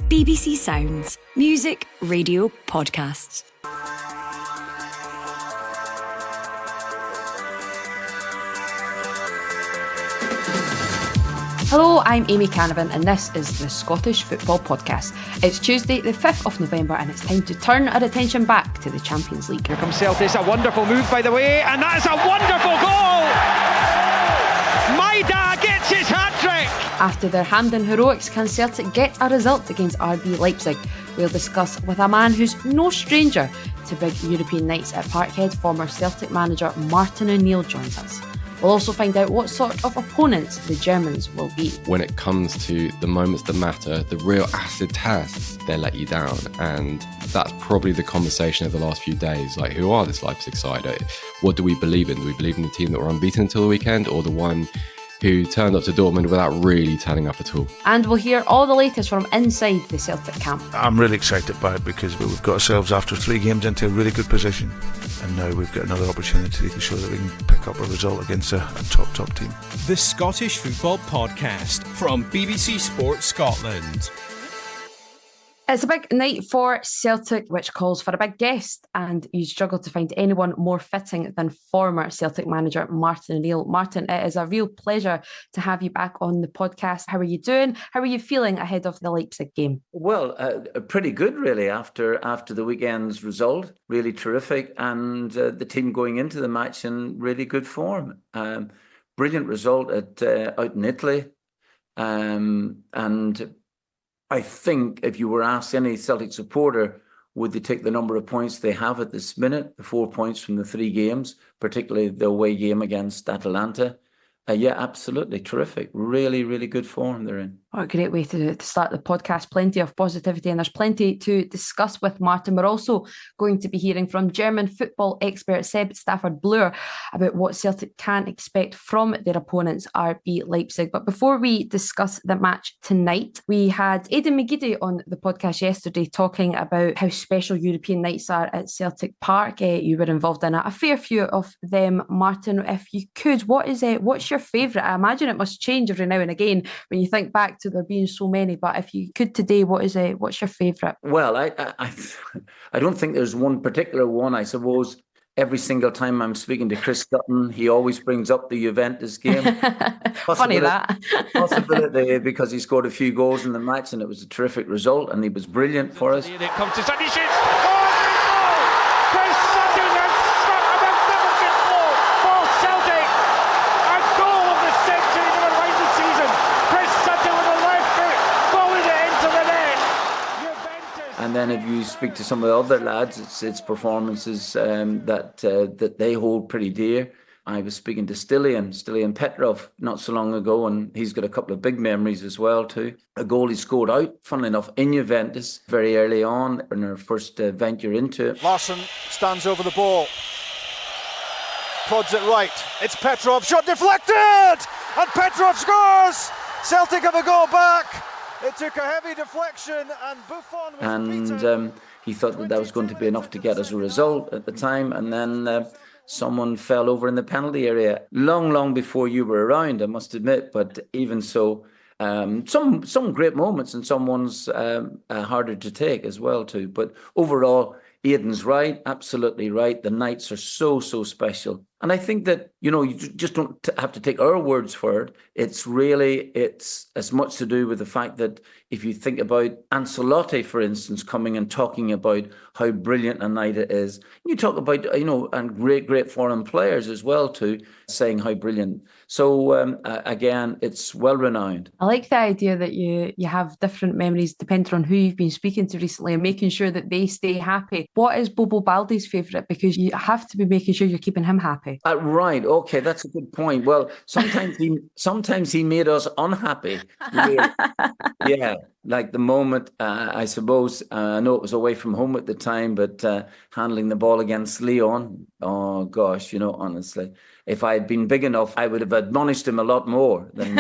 BBC Sounds. Music, radio, podcasts. Hello, I'm Amy Canavan and this is the Scottish Football Podcast. It's Tuesday the 5th of November and it's time to turn our attention back to the Champions League. Here comes Celtic, a wonderful move by the way, and that is a wonderful goal! Maida gets his hat-trick! After their Hampden heroics, can Celtic get a result against RB Leipzig? We'll discuss with a man who's no stranger to big European nights at Parkhead. Former Celtic manager Martin O'Neill joins us. We'll also find out what sort of opponents the Germans will be. When it comes to the moments that matter, the real acid tests, they let you down. And that's probably the conversation of the last few days. Like, who are this Leipzig side? What do we believe in? Do we believe in the team that were unbeaten until the weekend, or the one who turned up to Dortmund without really turning up at all? And we'll hear all the latest from inside the Celtic camp. I'm really excited by it because we've got ourselves, after 3 games, into a really good position. And now we've got another opportunity to show that we can pick up a result against a top team. The Scottish Football Podcast from BBC Sports Scotland. It's a big night for Celtic, which calls for a big guest, and you struggle to find anyone more fitting than former Celtic manager Martin O'Neill. Martin, it is a real pleasure to have you back on the podcast. How are you doing? How are you feeling ahead of the Leipzig game? Well, pretty good, really, after the weekend's result. Really terrific, and the team going into the match in really good form. Brilliant result out in Italy, and I think if you were asked any Celtic supporter, would they take the number of points they have at this minute, the 4 points from the 3 games, particularly the away game against Atalanta? Yeah, absolutely. Terrific. Really, really good form they're in. What a great way to start the podcast. Plenty of positivity, and there's plenty to discuss with Martin. We're also going to be hearing from German football expert Seb Stafford-Bloor about what Celtic can expect from their opponents, RB Leipzig. But before we discuss the match tonight, we had Aidan McGeady on the podcast yesterday talking about how special European nights are at Celtic Park. You were involved in a fair few of them, Martin. If you could, what's your favourite? I imagine it must change every now and again when you think back to there being so many, but if you could today, what's your favourite? Well, I don't think there's one particular one. I suppose every single time I'm speaking to Chris Sutton, he always brings up the Juventus game. Funny that. Possibility because he scored a few goals in the match and it was a terrific result and he was brilliant for us. It comes to Sunday shoots. Chris Sutton has struck a magnificent goal for Celtic. A goal of the century to rewind the season. Chris Sutton with a left foot bowling it into the net. Juventus. And then if you speak to some of the other lads, it's performances that they hold pretty dear. I was speaking to Stilian Petrov not so long ago, and he's got a couple of big memories as well too. A goal he scored out, funnily enough, in Juventus very early on in our first venture into it. Larsson stands over the ball, prods it right. It's Petrov, shot deflected, and Petrov scores. Celtic have a goal back. It took a heavy deflection, and Buffon was he thought that was going to be enough to get us a result at the time, and then someone fell over in the penalty area long before you were around, I must admit. But even so, some great moments, and some ones harder to take as well too. But overall, Aidan's right, absolutely right. The nights are so special. And I think that, you just don't have to take our words for it. It's as much to do with the fact that if you think about Ancelotti, for instance, coming and talking about how brilliant a night it is, you talk about, and great foreign players as well too, saying how brilliant. So again, it's well renowned. I like the idea that you have different memories depending on who you've been speaking to recently and making sure that they stay happy. What is Bobo Baldi's favourite? Because you have to be making sure you're keeping him happy. Right. Okay, that's a good point. Well, sometimes he made us unhappy. Yeah, like the moment, I suppose, I know it was away from home at the time, but handling the ball against Leon, oh gosh, honestly, if I had been big enough, I would have admonished him a lot more than.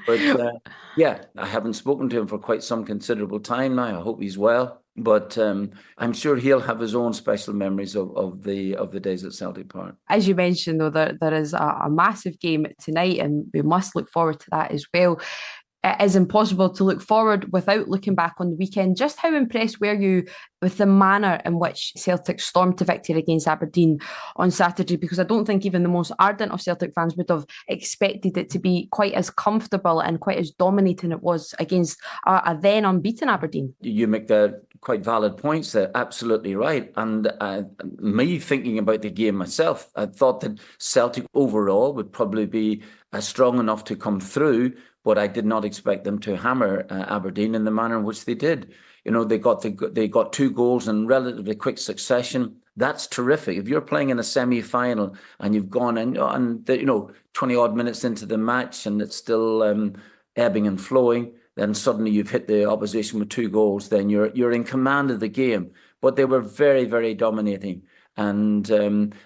But yeah, I haven't spoken to him for quite some considerable time now. I hope he's well. But I'm sure he'll have his own special memories of the days at Celtic Park. As you mentioned, though, there is a massive game tonight, and we must look forward to that as well. it is impossible to look forward without looking back on the weekend. Just how impressed were you with the manner in which Celtic stormed to victory against Aberdeen on Saturday? Because I don't think even the most ardent of Celtic fans would have expected it to be quite as comfortable and quite as dominating it was against a then unbeaten Aberdeen. You make the quite valid points there, absolutely right. And me thinking about the game myself, I thought that Celtic overall would probably be strong enough to come through, but I did not expect them to hammer Aberdeen in the manner in which they did. They got 2 goals in relatively quick succession. That's terrific. If you're playing in a semi-final and you've gone in, and 20 odd minutes into the match and it's still ebbing and flowing, then suddenly you've hit the opposition with 2 goals. Then you're in command of the game. But they were very, very dominating. And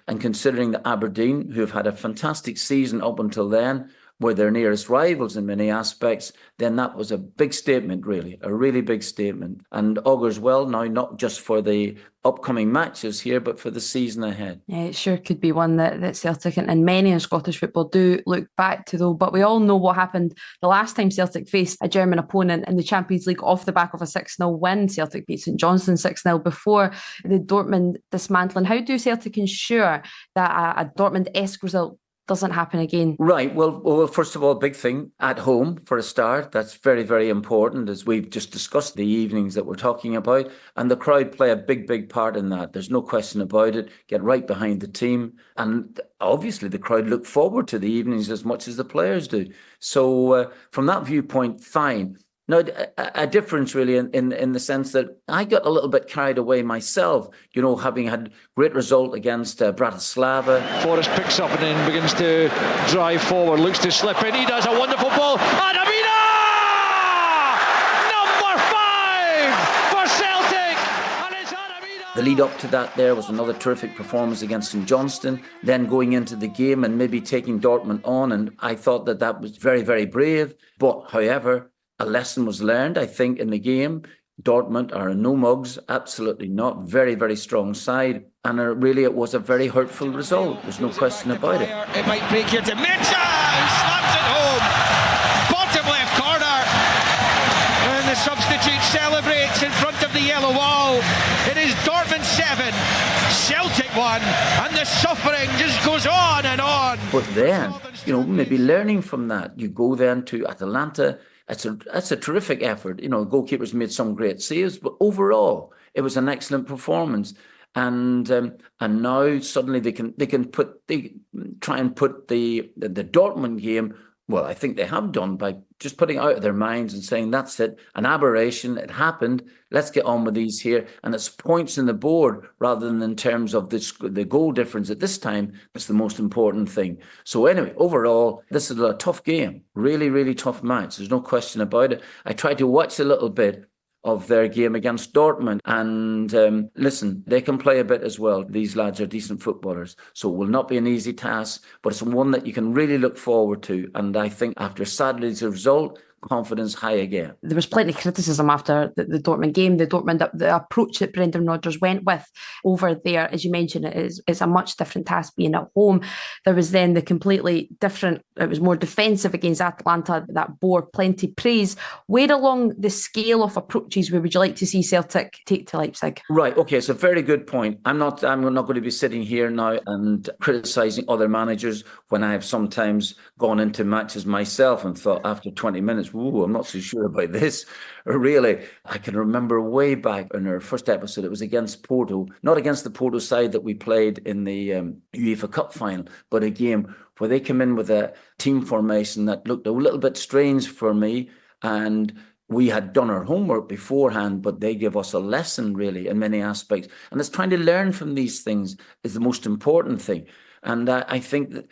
considering that Aberdeen, who have had a fantastic season up until then, were their nearest rivals in many aspects, then that was a big statement, really, a really big statement. And augurs well now, not just for the upcoming matches here, but for the season ahead. Yeah, it sure could be one that Celtic and many in Scottish football do look back to, though. But we all know what happened the last time Celtic faced a German opponent in the Champions League off the back of a 6-0 win. Celtic beat St Johnstone 6-0 before the Dortmund dismantling. How do Celtic ensure that a Dortmund-esque result doesn't happen again? Right. Well, first of all, big thing at home for a start. That's very, very important, as we've just discussed the evenings that we're talking about. And the crowd play a big, big part in that. There's no question about it. Get right behind the team. And obviously, the crowd look forward to the evenings as much as the players do. So from that viewpoint, fine. Now, a difference really in the sense that I got a little bit carried away myself, having had great result against Bratislava. Forrest picks up and then begins to drive forward, looks to slip in. He does a wonderful ball. Adamina! Number 5 for Celtic! And it's Adamina! The lead up to that there was another terrific performance against St Johnstone, then going into the game and maybe taking Dortmund on. And I thought that was very, very brave. But however, a lesson was learned, I think, in the game. Dortmund are no mugs, absolutely not. Very, very strong side. And really, it was a very hurtful result. There's no question about it. It might break here to Mitchell. Slams it home. Bottom left corner. And the substitute celebrates in front of the yellow wall. It is Dortmund 7, Celtic 1. And the suffering just goes on and on. But then, maybe learning from that, you go then to Atalanta. That's a terrific effort. Goalkeepers made some great saves, but overall, it was an excellent performance. And now suddenly they can try and put the Dortmund game. Well, I think they have done by just putting it out of their minds and saying, that's it, an aberration, it happened, let's get on with these here. And it's points in the board rather than in terms of the goal difference at this time. It's the most important thing. So anyway, overall, this is a tough game, really, really tough match. There's no question about it. I tried to watch a little bit of their game against Dortmund. And listen, they can play a bit as well. These lads are decent footballers. So it will not be an easy task, but it's one that you can really look forward to. And I think after Saturday's result, confidence high again. There was plenty of criticism after the Dortmund game. The approach that Brendan Rodgers went with over there, as you mentioned, is a much different task being at home. There was then the completely different, it was more defensive against Atalanta, that bore plenty praise. Where along the scale of approaches would you like to see Celtic take to Leipzig? Right, okay, it's a very good point. I'm not going to be sitting here now and criticising other managers when I have sometimes gone into matches myself and thought after 20 minutes, ooh, I'm not so sure about this. Really, I can remember way back in our first episode, it was against Porto, not against the Porto side that we played in the UEFA Cup final, but a game where they came in with a team formation that looked a little bit strange for me. And we had done our homework beforehand, but they give us a lesson, really, in many aspects. And it's trying to learn from these things is the most important thing. And I think that,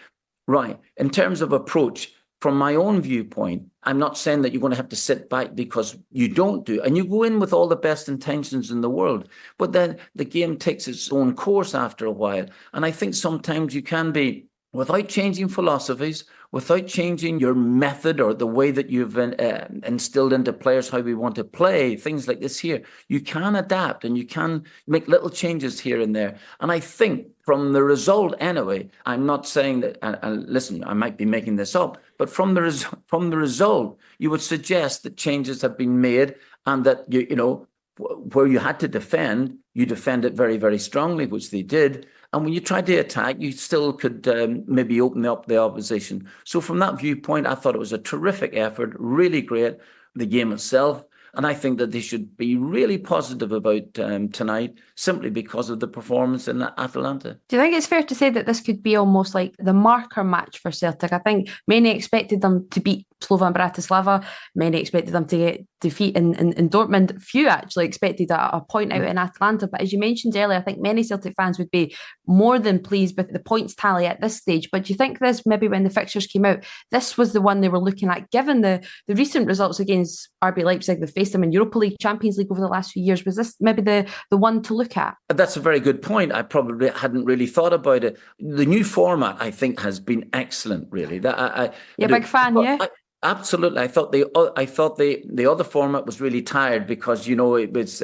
right, in terms of approach, from my own viewpoint, I'm not saying that you're going to have to sit back because you don't do, and you go in with all the best intentions in the world, but then the game takes its own course after a while. And I think sometimes you can be without changing philosophies, without changing your method or the way that you've instilled into players how we want to play, things like this here, you can adapt and you can make little changes here and there. And I think from the result anyway, I'm not saying that, and listen, I might be making this up, but from the result, you would suggest that changes have been made and that, you know, where you had to defend, you defended very, very strongly, which they did. And when you tried to attack, you still could maybe open up the opposition. So from that viewpoint, I thought it was a terrific effort, really great, the game itself. And I think that they should be really positive about tonight, simply because of the performance in Atalanta. Do you think it's fair to say that this could be almost like the marker match for Celtic? I think many expected them to beat Slovan Bratislava. Many expected them to get defeat in Dortmund. Few actually expected a point out in Atalanta. But as you mentioned earlier, I think many Celtic fans would be more than pleased with the points tally at this stage. But do you think this, maybe when the fixtures came out, this was the one they were looking at, given the recent results against RB Leipzig, they faced them in Europa League, Champions League over the last few years? Was this maybe the one to look at? That's a very good point. I probably hadn't really thought about it. The new format, I think, has been excellent, really. You're a big fan, yeah? Absolutely. I thought the other format was really tired because, you know, it was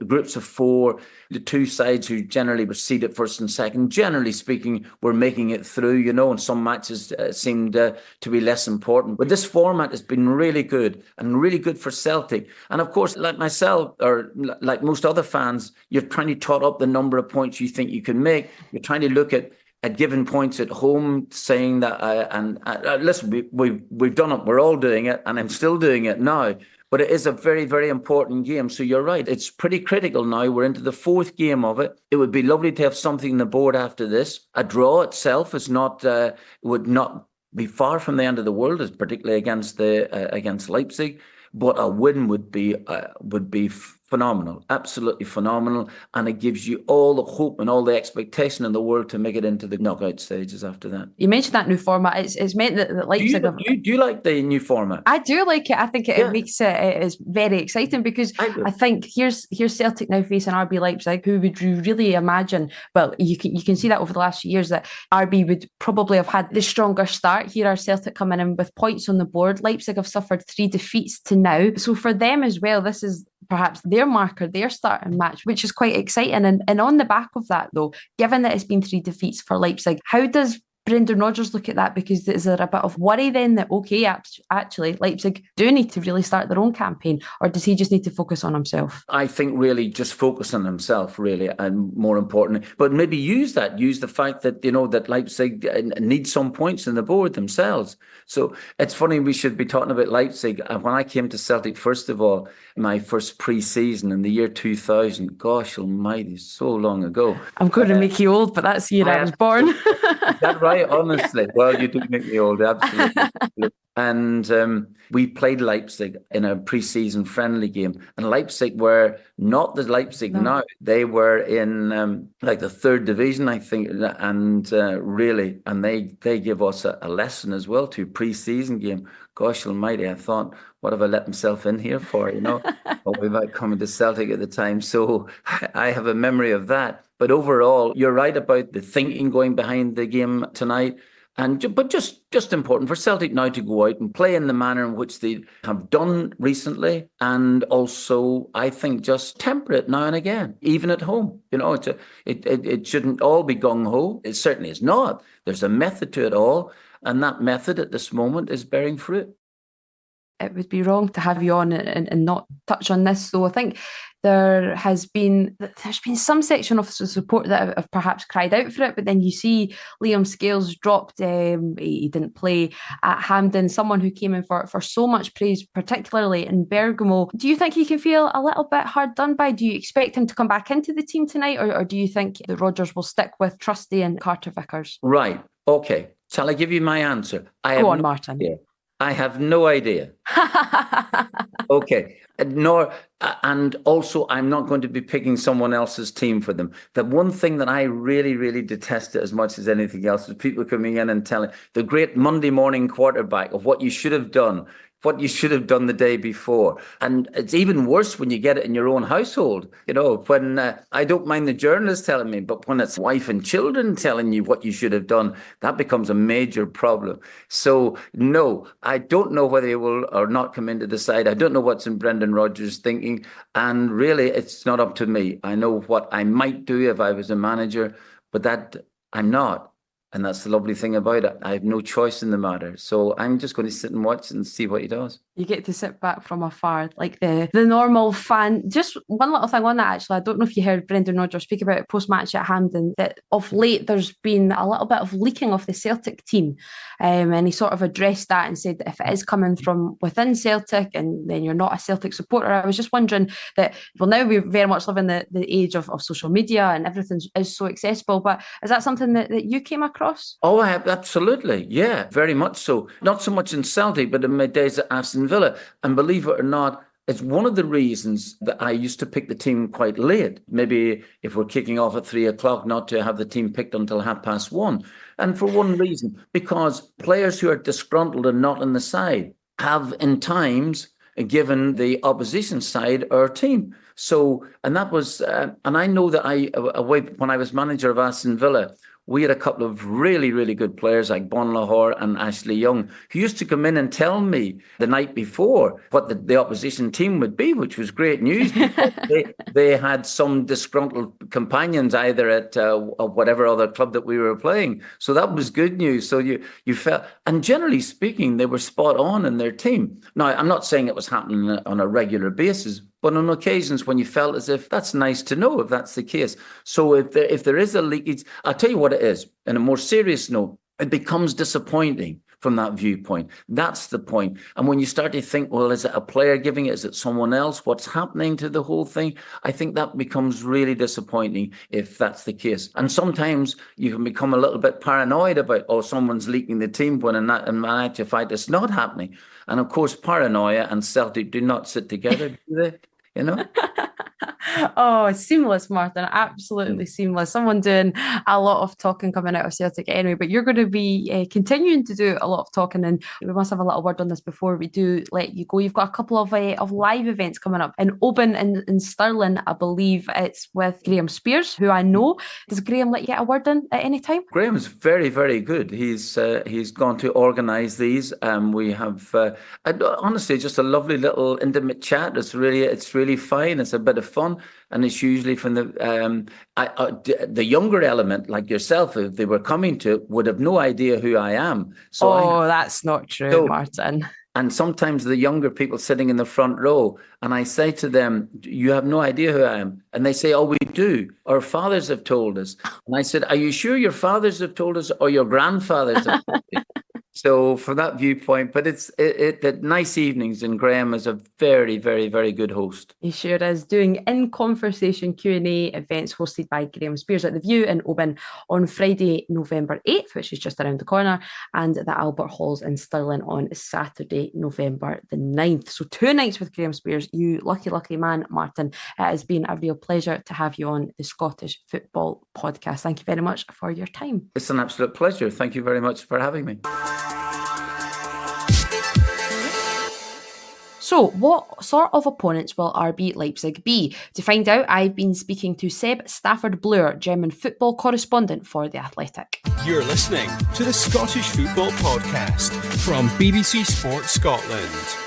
groups of four, the two sides who generally were seeded first and second, generally speaking, were making it through, you know, and some matches seemed to be less important. But this format has been really good and really good for Celtic. And of course, like myself, or like most other fans, you're trying to tot up the number of points you think you can make. You're trying to look at given points at home, saying that, listen, we've done it, we're all doing it, and I'm still doing it now. But it is a very, very important game. So you're right, it's pretty critical now. We're into the fourth game of it. It would be lovely to have something on the board after this. A draw itself is would not be far from the end of the world, particularly against Leipzig. But a win would be phenomenal, absolutely phenomenal, and it gives you all the hope and all the expectation in the world to make it into the knockout stages after that. You mentioned that new format. It's meant that Leipzig... Do you like the new format? I do like it. I think it makes it is very exciting because I think here's Celtic now facing RB Leipzig, who would you really imagine? Well, you can see that over the last few years that RB would probably have had the stronger start. Here are Celtic coming in with points on the board. Leipzig have suffered 3 defeats to now. So for them as well, this is perhaps their marker, their starting match, which is quite exciting. And on the back of that, though, given that it's been 3 defeats for Leipzig, how does Brendan Rodgers look at that? Because is there a bit of worry then that, okay, actually, Leipzig do need to really start their own campaign, or does he just need to focus on himself? I think really just focus on himself, really, and more importantly, but maybe use the fact that, you know, that Leipzig needs some points on the board themselves. So it's funny, we should be talking about Leipzig. When I came to Celtic, first of all, my first pre-season in the year 2000, gosh almighty, so long ago. I'm going to make you old, but that's the year I was born. Is that right? Honestly. Well, you do make me old, absolutely. And we played Leipzig in a pre-season friendly game. And Leipzig were not the Leipzig now. They were in like the 3rd division, I think. And really, and they give us a lesson as well to pre-season game. Gosh almighty, I thought, what have I let myself in here for, you know? About coming to Celtic at the time. So I have a memory of that. But overall, you're right about the thinking going behind the game tonight. But just important for Celtic now to go out and play in the manner in which they have done recently, and also I think just temper it now and again, even at home. You know, it shouldn't all be gung ho. It certainly is not. There's a method to it all, and that method at this moment is bearing fruit. It would be wrong to have you on and not touch on this. So I think there's been some section of support that have perhaps cried out for it, but then you see Liam Scales dropped. He didn't play at Hampden, someone who came in for so much praise, particularly in Bergamo. Do you think he can feel a little bit hard done by? Do you expect him to come back into the team tonight, or do you think that Rodgers will stick with Trusty and Carter Vickers? Right. Okay. Shall I give you my answer? Go on, Martin. Yeah. I have no idea. Okay. And also, I'm not going to be picking someone else's team for them. The one thing that I really, really detest as much as anything else is people coming in and telling the great Monday morning quarterback of what you should have done. what you should have done the day before. And it's even worse when you get it in your own household. When I don't mind the journalists telling me, but when it's wife and children telling you what you should have done, that becomes a major problem. So, no, I don't know whether he will or not come into the side. I don't know what's in Brendan Rodgers' thinking. And really, it's not up to me. I know what I might do if I was a manager, but that I'm not. And that's the lovely thing about it. I have no choice in the matter. So I'm just going to sit and watch and see what he does. You get to sit back from afar, like the normal fan. Just one little thing on that, actually. I don't know if you heard Brendan Rodgers speak about it post-match at Hampden, that of late there's been a little bit of leaking of the Celtic team. And he sort of addressed that and said that if it is coming from within Celtic and then you're not a Celtic supporter, I was just wondering that, well, now we very much live in the age of social media and everything is so accessible. But is that something that you came across? Oh, absolutely. Yeah, very much so. Not so much in Celtic, but in my days at Aston Villa. And believe it or not, it's one of the reasons that I used to pick the team quite late. Maybe if we're kicking off at 3:00, not to have the team picked until 1:30. And for one reason, because players who are disgruntled and not in the side have in times given the opposition side our team. So, and that was, and I know that when I was manager of Aston Villa, we had a couple of really, really good players like Bon Lahore and Ashley Young, who used to come in and tell me the night before what the opposition team would be, which was great news. they had some disgruntled companions either at whatever other club that we were playing. So that was good news. So you felt, and generally speaking, they were spot on in their team. Now, I'm not saying it was happening on a regular basis, but on occasions when you felt as if that's nice to know if that's the case. So if there is a leakage, I'll tell you what it is. In a more serious note, it becomes disappointing from that viewpoint. That's the point. And when you start to think, well, is it a player giving it? Is it someone else? What's happening to the whole thing? I think that becomes really disappointing if that's the case. And sometimes you can become a little bit paranoid about, someone's leaking the team when in actual fact it's not happening. And of course, paranoia and Celtic do not sit together, do they? Oh, seamless, Martin. Absolutely seamless. Someone doing a lot of talking coming out of Celtic anyway, but you're going to be continuing to do a lot of talking, and we must have a little word on this before we do let you go. You've got a couple of live events coming up in Oban and in Stirling. I believe it's with Graham Spears, who I know. Does Graham let you get a word in at any time? Graham's very, very good. He's gone to organise these. We have honestly just a lovely little intimate chat. It's really fine. It's a bit of fun. And it's usually from the younger element, like yourself, if they were coming to it, would have no idea who I am. So that's not true, Martin. And sometimes the younger people sitting in the front row, and I say to them, you have no idea who I am. And they say, oh, we do. Our fathers have told us. And I said, are you sure your fathers have told us or your grandfathers have told us? So from that viewpoint, but it's nice evenings, and Graham is a very, very, very good host. He sure is, doing in conversation Q&A events hosted by Graham Spears at the View in Oban on Friday, November 8th, which is just around the corner, and the Albert Halls in Stirling on Saturday, November the 9th. So 2 nights with Graham Spears, you lucky man, Martin. It has been a real pleasure to have you on the Scottish Football Podcast. Thank you very much for your time. It's an absolute pleasure. Thank you very much for having me. So what sort of opponents will RB Leipzig be? To find out, I've been speaking to Seb Stafford-Bloor, German football correspondent for The Athletic. You're listening to the Scottish Football Podcast from BBC Sports Scotland.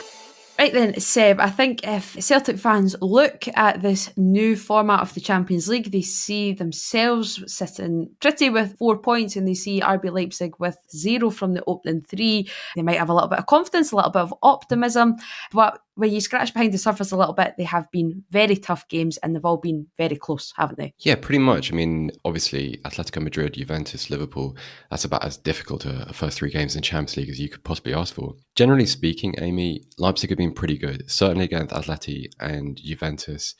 Right then, Seb, I think if Celtic fans look at this new format of the Champions League, they see themselves sitting pretty with 4 points, and they see RB Leipzig with 0 from the opening 3. They might have a little bit of confidence, a little bit of optimism, but when you scratch behind the surface a little bit, they have been very tough games and they've all been very close, haven't they? Yeah, pretty much. I mean, obviously, Atletico Madrid, Juventus, Liverpool, that's about as difficult a first 3 games in Champions League as you could possibly ask for. Generally speaking, Amy, Leipzig have been pretty good, certainly against Atleti and Juventus.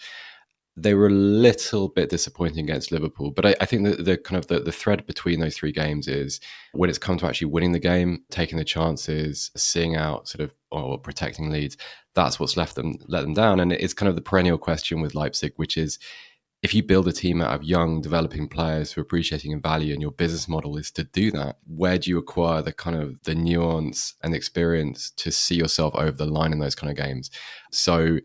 They were a little bit disappointing against Liverpool, but I think that the thread between those 3 games is when it's come to actually winning the game, taking the chances, seeing out or protecting leads, that's what's let them down. And it's kind of the perennial question with Leipzig, which is if you build a team out of young, developing players who are appreciating in value, and your business model is to do that, where do you acquire the kind of the nuance and experience to see yourself over the line in those kind of games? So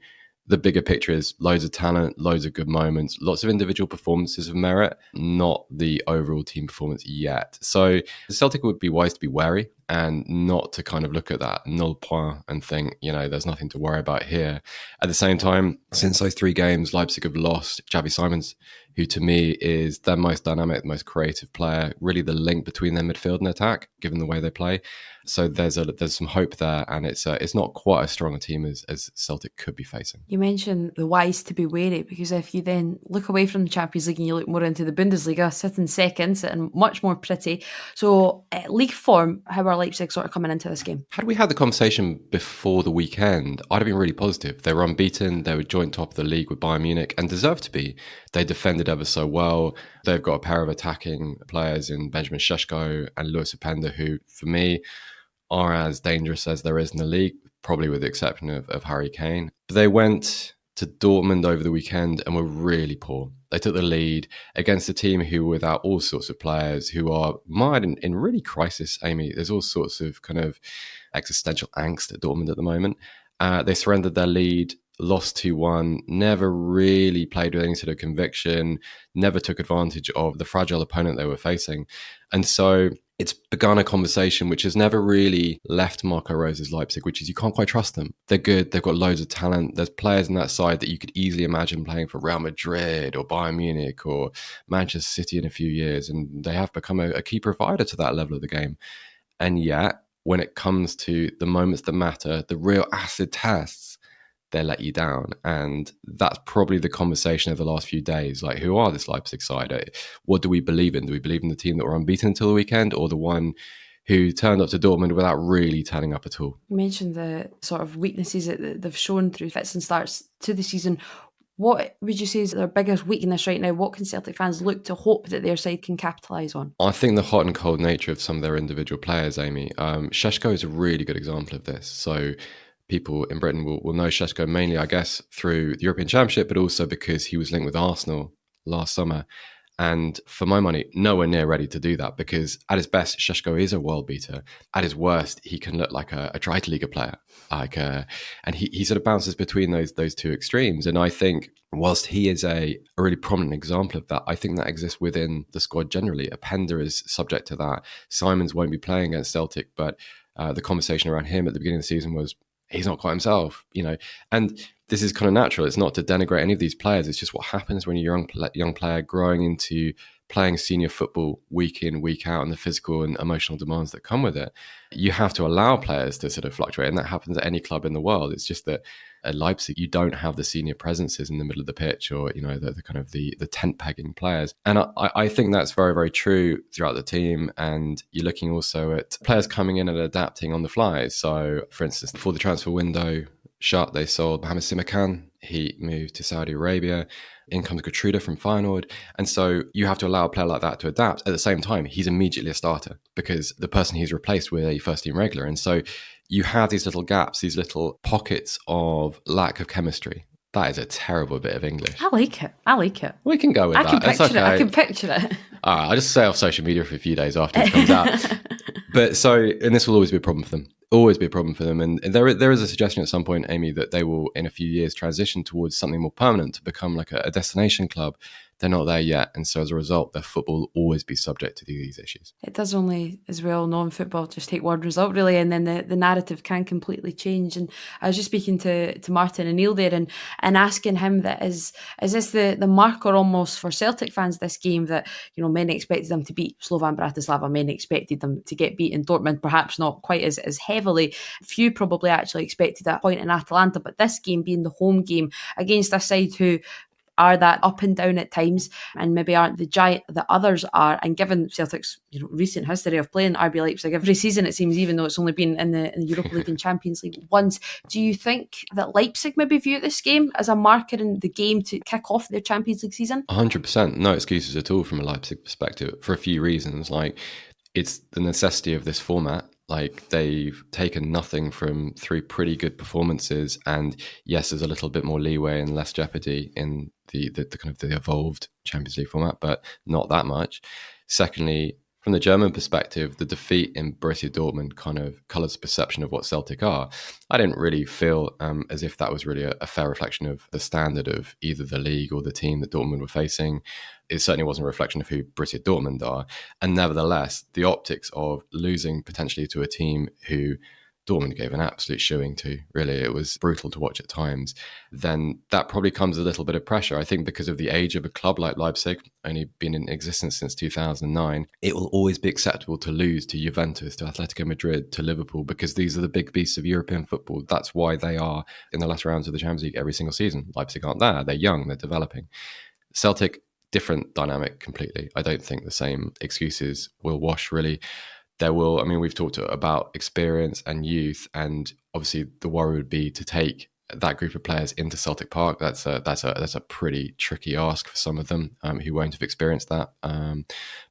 the bigger picture is loads of talent, loads of good moments, lots of individual performances of merit, not the overall team performance yet. So Celtic would be wise to be wary and not to kind of look at that null point and think, there's nothing to worry about here. At the same time, since those 3 games, Leipzig have lost Xavi Simons, who to me is their most dynamic, most creative player, really the link between their midfield and attack, given the way they play. So there's some hope there, and it's not quite as strong a team as Celtic could be facing. You mentioned the wise to be wary, because if you then look away from the Champions League and you look more into the Bundesliga, sitting second, sitting much more pretty. So league form, how are Leipzig sort of coming into this game? Had we had the conversation before the weekend, I'd have been really positive. They were unbeaten, they were joint top of the league with Bayern Munich and deserved to be. They defended ever so well. They've got a pair of attacking players in Benjamin Šeško and Lewis Openda, who for me are as dangerous as there is in the league, probably with the exception of Harry Kane. But they went to Dortmund over the weekend and were really poor. They took the lead against a team who were without all sorts of players who are mired in really crisis, Amy. There's all sorts of kind of existential angst at Dortmund at the moment. They surrendered their lead, lost 2-1, never really played with any sort of conviction, never took advantage of the fragile opponent they were facing. And so it's begun a conversation which has never really left Marco Rose's Leipzig, which is you can't quite trust them. They're good. They've got loads of talent. There's players on that side that you could easily imagine playing for Real Madrid or Bayern Munich or Manchester City in a few years. And they have become a key provider to that level of the game. And yet, when it comes to the moments that matter, the real acid tests, they let you down. And that's probably the conversation of the last few days. Like, who are this Leipzig side? What do we believe in? Do we believe in the team that were unbeaten until the weekend, or the one who turned up to Dortmund without really turning up at all? You mentioned the sort of weaknesses that they've shown through fits and starts to the season. What would you say is their biggest weakness right now? What can Celtic fans look to hope that their side can capitalise on? I think the hot and cold nature of some of their individual players, Amy. Šeško is a really good example of this. So people in Britain will know Šeško mainly, I guess, through the European Championship, but also because he was linked with Arsenal last summer. And for my money, nowhere near ready to do that, because at his best, Šeško is a world beater. At his worst, he can look like a Drittliga player. And he sort of bounces between those two extremes. And I think whilst he is a really prominent example of that, I think that exists within the squad generally. Openda is subject to that. Simons won't be playing against Celtic, but the conversation around him at the beginning of the season was, he's not quite himself, and this is kind of natural. It's not to denigrate any of these players. It's just what happens when you're a young player growing into playing senior football week in, week out, and the physical and emotional demands that come with it. You have to allow players to sort of fluctuate, and that happens at any club in the world. It's just that at Leipzig, you don't have the senior presences in the middle of the pitch, or the kind of the tent pegging players. And I think that's very, very true throughout the team. And you're looking also at players coming in and adapting on the fly. So, for instance, before the transfer window shut, they sold Mohamed Simakan. He moved to Saudi Arabia. In comes Gertruda from Feyenoord. And so you have to allow a player like that to adapt. At the same time, he's immediately a starter because the person he's replaced with a first team regular. And so you have these little gaps, these little pockets of lack of chemistry. That is a terrible bit of English. I like it. We can go with that. I can picture it. All right, I'll just stay off social media for a few days after it comes out. And this will always be a problem for them. And there is a suggestion at some point, Amy, that they will in a few years transition towards something more permanent, to become like a destination club. They're not there yet, and so as a result, their football will always be subject to these issues. It does only, as we all know in football, just take one result really, and then the narrative can completely change. And I was just speaking to Martin and Neil there, and asking him that is this the marker almost for Celtic fans this game, that many expected them to beat Slovan Bratislava, many expected them to get beaten Dortmund, perhaps not quite as heavily. Few probably actually expected that point in Atalanta, but this game being the home game against a side who are that up and down at times, and maybe aren't the giant that others are. And given Celtic's recent history of playing RB Leipzig every season, it seems, even though it's only been in the Europa League and Champions League once, do you think that Leipzig maybe view this game as a marker in the game to kick off their Champions League season? 100%. No excuses at all from a Leipzig perspective, for a few reasons. Like, it's the necessity of this format. Like, they've taken nothing from 3 pretty good performances, and yes, there's a little bit more leeway and less jeopardy in the kind of the evolved Champions League format, but not that much. Secondly, from the German perspective, the defeat in Borussia Dortmund kind of colours the perception of what Celtic are. I didn't really feel as if that was really a fair reflection of the standard of either the league or the team that Dortmund were facing. It certainly wasn't a reflection of who Borussia Dortmund are. And nevertheless, the optics of losing potentially to a team who Dortmund gave an absolute shoeing to, really, it was brutal to watch at times, then that probably comes a little bit of pressure. I think because of the age of a club like Leipzig, only been in existence since 2009, it will always be acceptable to lose to Juventus, to Atletico Madrid, to Liverpool, because these are the big beasts of European football. That's why they are in the latter rounds of the Champions League every single season. Leipzig aren't there. They're young, they're developing. Celtic, different dynamic completely. I don't think the same excuses will wash, really. There will, I mean, we've talked about experience and youth, and obviously the worry would be to take that group of players into Celtic Park. That's a pretty tricky ask for some of them who won't have experienced that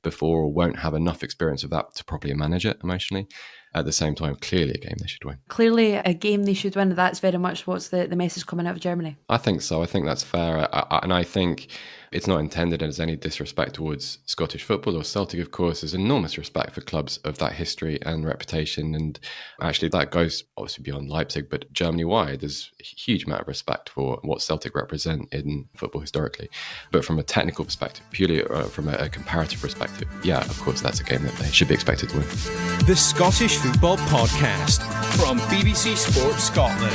before, or won't have enough experience of that to properly manage it emotionally. At the same time, clearly a game they should win. Clearly a game they should win. That's very much what's the message coming out of Germany. I think so. I think that's fair. And I think it's not intended as any disrespect towards Scottish football or Celtic, of course. There's enormous respect for clubs of that history and reputation. And actually that goes obviously beyond Leipzig, but Germany-wide, there's a huge amount of respect for what Celtic represent in football historically. But from a technical perspective, purely from a comparative perspective, yeah, of course, that's a game that they should be expected to win. The Scottish Football Podcast from BBC Sports Scotland.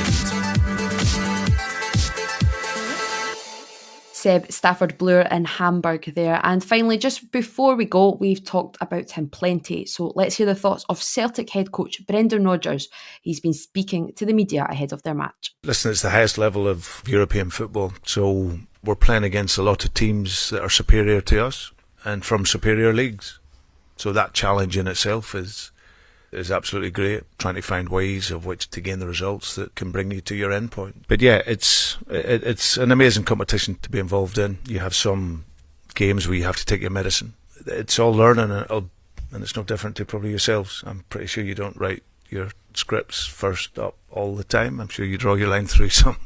Seb, Stafford-Bloor in Hamburg there. And finally, just before we go, we've talked about him plenty. So let's hear the thoughts of Celtic head coach Brendan Rodgers. He's been speaking to the media ahead of their match. Listen, it's the highest level of European football. So we're playing against a lot of teams that are superior to us and from superior leagues. So that challenge in itself is absolutely great, trying to find ways of which to gain the results that can bring you to your end point. But yeah, it's an amazing competition to be involved in. You have some games where you have to take your medicine. It's all learning, and it's no different to probably yourselves. I'm pretty sure you don't write your scripts first up all the time. I'm sure you draw your line through some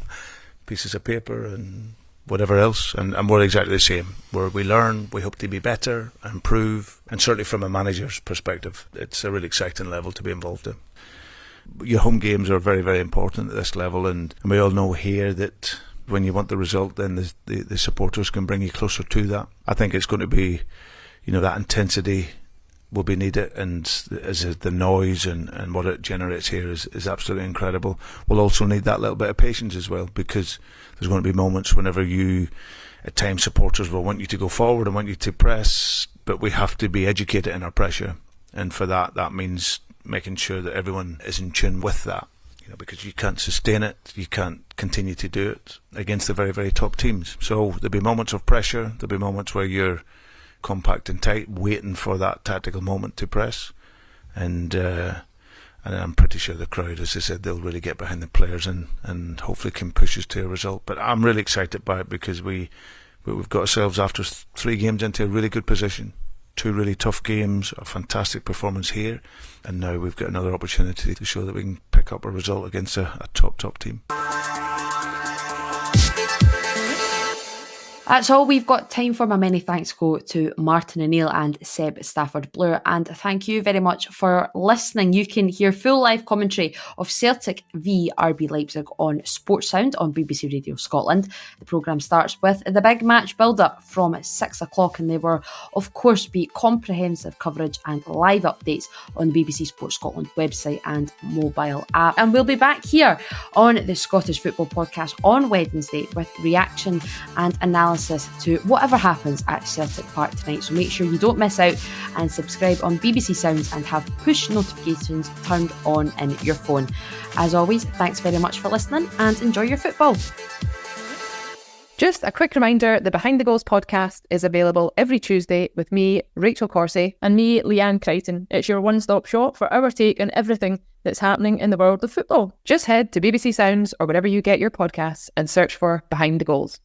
pieces of paper and whatever else, and we're exactly the same. Where we learn, we hope to be better, improve, and certainly from a manager's perspective, it's a really exciting level to be involved in. Your home games are very, very important at this level, and we all know here that when you want the result, then the supporters can bring you closer to that. I think it's going to be, that intensity will be needed, and as the noise and what it generates here is absolutely incredible. We'll also need that little bit of patience as well, because there's going to be moments whenever at times supporters will want you to go forward and want you to press, but we have to be educated in our pressure, and for that means making sure that everyone is in tune with that, because you can't sustain it, you can't continue to do it against the very, very top teams. So there'll be moments of pressure, there'll be moments where you're compact and tight, waiting for that tactical moment to press, and I'm pretty sure the crowd, as I said, they'll really get behind the players and hopefully can push us to a result. But I'm really excited by it, because we've got ourselves, after 3 games, into a really good position. 2 really tough games, a fantastic performance here, and now we've got another opportunity to show that we can pick up a result against a top team. That's all we've got time for. My many thanks go to Martin O'Neill and Seb Stafford-Bloor, and thank you very much for listening. You can hear full live commentary of Celtic v RB Leipzig on Sports Sound on BBC Radio Scotland. The programme starts with the big match build-up from 6 o'clock, and there will of course be comprehensive coverage and live updates on the BBC Sports Scotland website and mobile app. And we'll be back here on the Scottish Football Podcast on Wednesday with reaction and analysis to whatever happens at Celtic Park tonight. So make sure you don't miss out, and subscribe on BBC Sounds and have push notifications turned on in your phone. As always, thanks very much for listening and enjoy your football. Just a quick reminder, the Behind the Goals podcast is available every Tuesday with me, Rachel Corsey, and me, Leanne Crichton. It's your one-stop shop for our take on everything that's happening in the world of football. Just head to BBC Sounds or wherever you get your podcasts and search for Behind the Goals.